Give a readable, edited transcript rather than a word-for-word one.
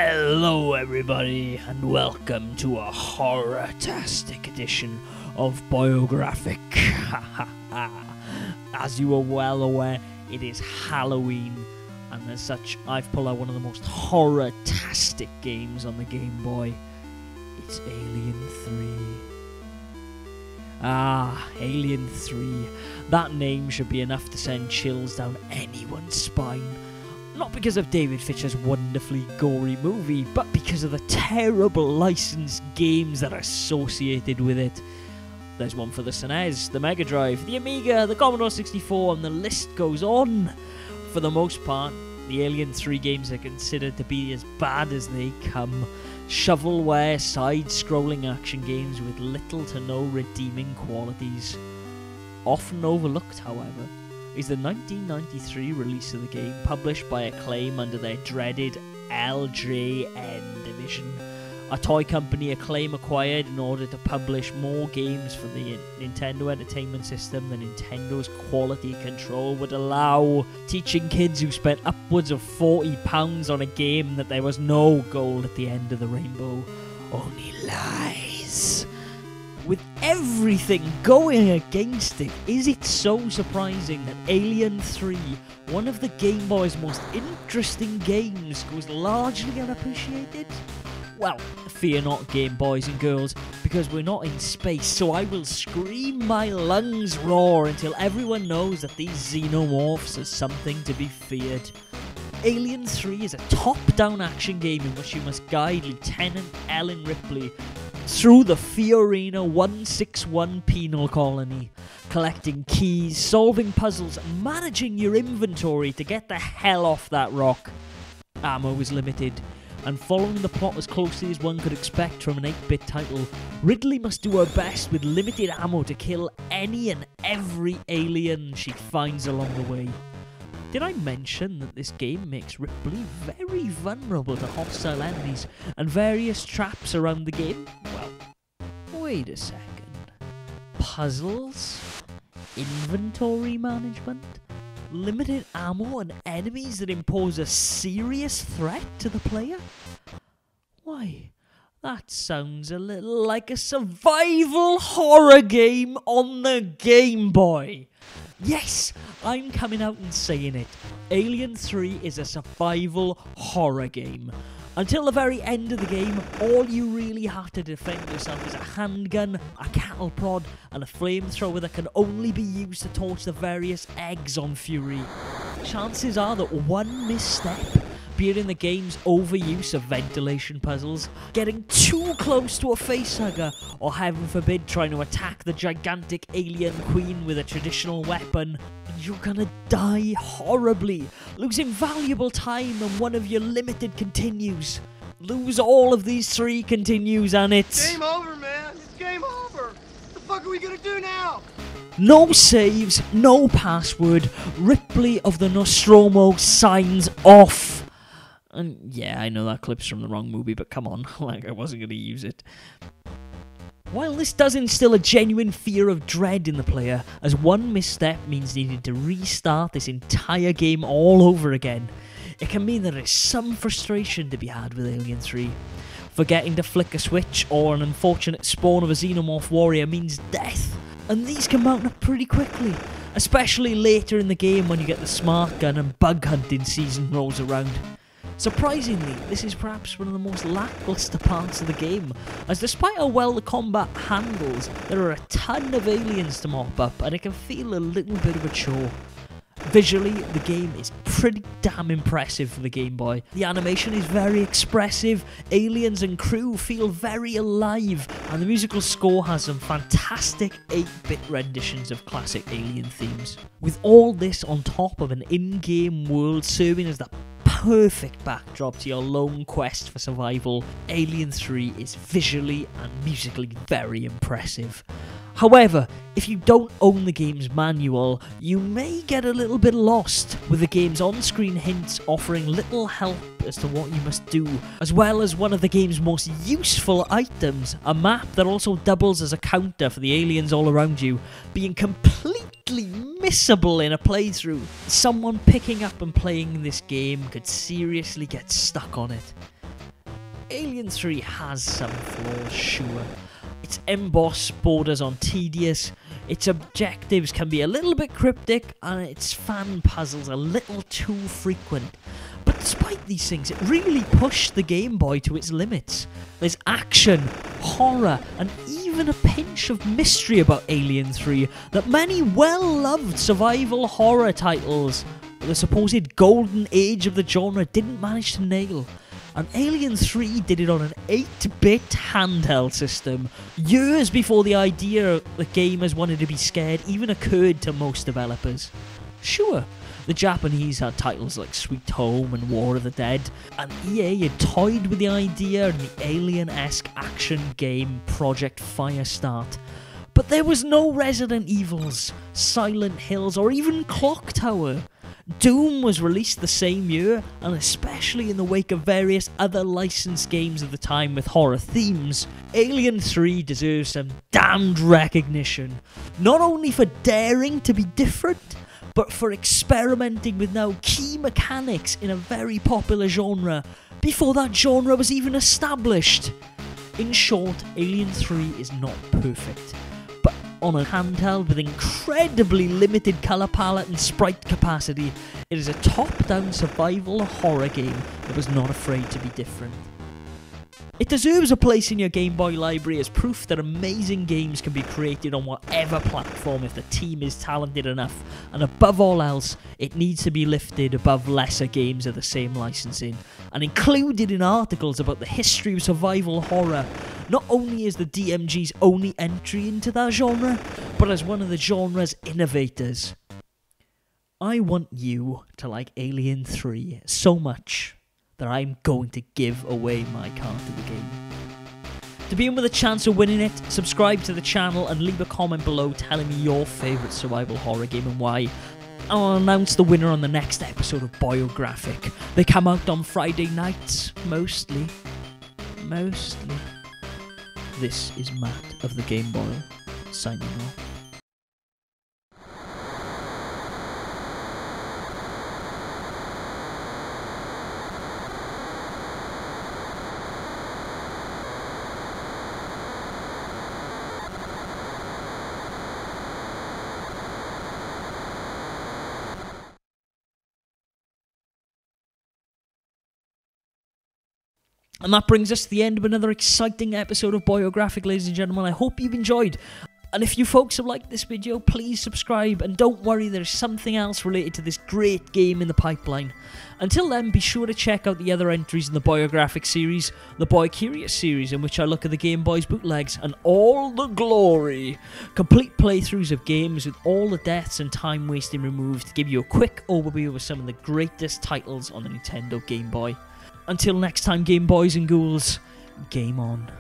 Hello everybody, and welcome to a horror-tastic edition of Boyographic. As you are well aware, it is Halloween, and as such, I've pulled out one of the most horror-tastic games on the Game Boy. It's Alien 3. Alien 3. That name should be enough to send chills down anyone's spine. Not because of David Fincher's wonderfully gory movie, but because of the terrible licensed games that are associated with it. There's one for the SNES, the Mega Drive, the Amiga, the Commodore 64, and the list goes on. For the most part, the Alien 3 games are considered to be as bad as they come. Shovelware, side-scrolling action games with little to no redeeming qualities. Often overlooked, however, is the 1993 release of the game, published by Acclaim under their dreaded LJN division, a toy company Acclaim acquired in order to publish more games for the Nintendo Entertainment System than Nintendo's quality control would allow, teaching kids who spent upwards of £40 on a game that there was no gold at the end of the rainbow, only lies. With everything going against it, is it so surprising that Alien 3, one of the Game Boy's most interesting games, goes largely unappreciated? Well, fear not, Game Boys and girls, because we're not in space, so I will scream my lungs roar until everyone knows that these xenomorphs are something to be feared. Alien 3 is a top-down action game in which you must guide Lieutenant Ellen Ripley through the Fiorina 161 penal colony, collecting keys, solving puzzles, and managing your inventory to get the hell off that rock. Ammo is limited, and following the plot as closely as one could expect from an 8-bit title, Ridley must do her best with limited ammo to kill any and every alien she finds along the way. Did I mention that this game makes Ripley very vulnerable to hostile enemies and various traps around the game? Well, wait a second. Puzzles? Inventory management? Limited ammo and enemies that impose a serious threat to the player? Why, that sounds a little like a survival horror game on the Game Boy. Yes, I'm coming out and saying it. Alien 3 is a survival horror game. Until the very end of the game, all you really have to defend yourself is a handgun, a cattle prod, and a flamethrower that can only be used to torch the various eggs on Fury. Chances are that one misstep, be it in the game's overuse of ventilation puzzles, getting too close to a facehugger, or heaven forbid trying to attack the gigantic alien queen with a traditional weapon, you're gonna die horribly, losing valuable time and one of your limited continues. Lose all of these 3 continues and it's game over, man. It's game over. What the fuck are we gonna do now? No saves, no password. Ripley of the Nostromo signs off. And yeah, I know that clip's from the wrong movie, but come on, like I wasn't going to use it. While this does instill a genuine fear of dread in the player, as one misstep means needing to restart this entire game all over again, it can mean that there is some frustration to be had with Alien 3. Forgetting to flick a switch or an unfortunate spawn of a xenomorph warrior means death, and these can mount up pretty quickly, especially later in the game when you get the smart gun and bug hunting season rolls around. Surprisingly, this is perhaps one of the most lackluster parts of the game, as despite how well the combat handles, there are a ton of aliens to mop up and it can feel a little bit of a chore. Visually, the game is pretty damn impressive for the Game Boy. The animation is very expressive, aliens and crew feel very alive, and the musical score has some fantastic 8-bit renditions of classic Alien themes. With all this on top of an in-game world serving as the perfect backdrop to your lone quest for survival, Alien 3 is visually and musically very impressive. However, if you don't own the game's manual, you may get a little bit lost, with the game's on-screen hints offering little help as to what you must do, as well as one of the game's most useful items, a map that also doubles as a counter for the aliens all around you, being completely missable in a playthrough. Someone picking up and playing this game could seriously get stuck on it. Alien 3 has some flaws, sure. Its embossed borders on tedious, its objectives can be a little bit cryptic, and its fan puzzles a little too frequent. But despite these things, it really pushed the Game Boy to its limits. There's action, horror, and even a pinch of mystery about Alien 3 that many well-loved survival horror titles, the supposed golden age of the genre, didn't manage to nail. And Alien 3 did it on an 8-bit handheld system, years before the idea that gamers wanted to be scared even occurred to most developers. Sure, the Japanese had titles like Sweet Home and War of the Dead, and EA had toyed with the idea in the alien-esque action game Project Firestart. But there was no Resident Evils, Silent Hills, or even Clock Tower. Doom was released the same year, and especially in the wake of various other licensed games of the time with horror themes, Alien 3 deserves some damned recognition, not only for daring to be different, but for experimenting with now key mechanics in a very popular genre, before that genre was even established. In short, Alien 3 is not perfect, but on a handheld with incredibly limited colour palette and sprite capacity, it is a top-down survival horror game that was not afraid to be different. It deserves a place in your Game Boy library as proof that amazing games can be created on whatever platform if the team is talented enough, and above all else, it needs to be lifted above lesser games of the same licensing, and included in articles about the history of survival horror, not only as the DMG's only entry into that genre, but as one of the genre's innovators. I want you to like Alien 3 so much that I'm going to give away my card to the game. To be in with a chance of winning it, subscribe to the channel and leave a comment below telling me your favourite survival horror game and why. I'll announce the winner on the next episode of Boyographic. They come out on Friday nights, mostly. This is Matt of the Game Boy, signing off. And that brings us to the end of another exciting episode of Boyographic, ladies and gentlemen. I hope you've enjoyed. And if you folks have liked this video, please subscribe. And don't worry, there's something else related to this great game in the pipeline. Until then, be sure to check out the other entries in the Boyographic series, the Boy Curious series, in which I look at the Game Boy's bootlegs and all the glory. Complete playthroughs of games with all the deaths and time wasting removed to give you a quick overview of some of the greatest titles on the Nintendo Game Boy. Until next time, Game Boys and Ghouls, game on.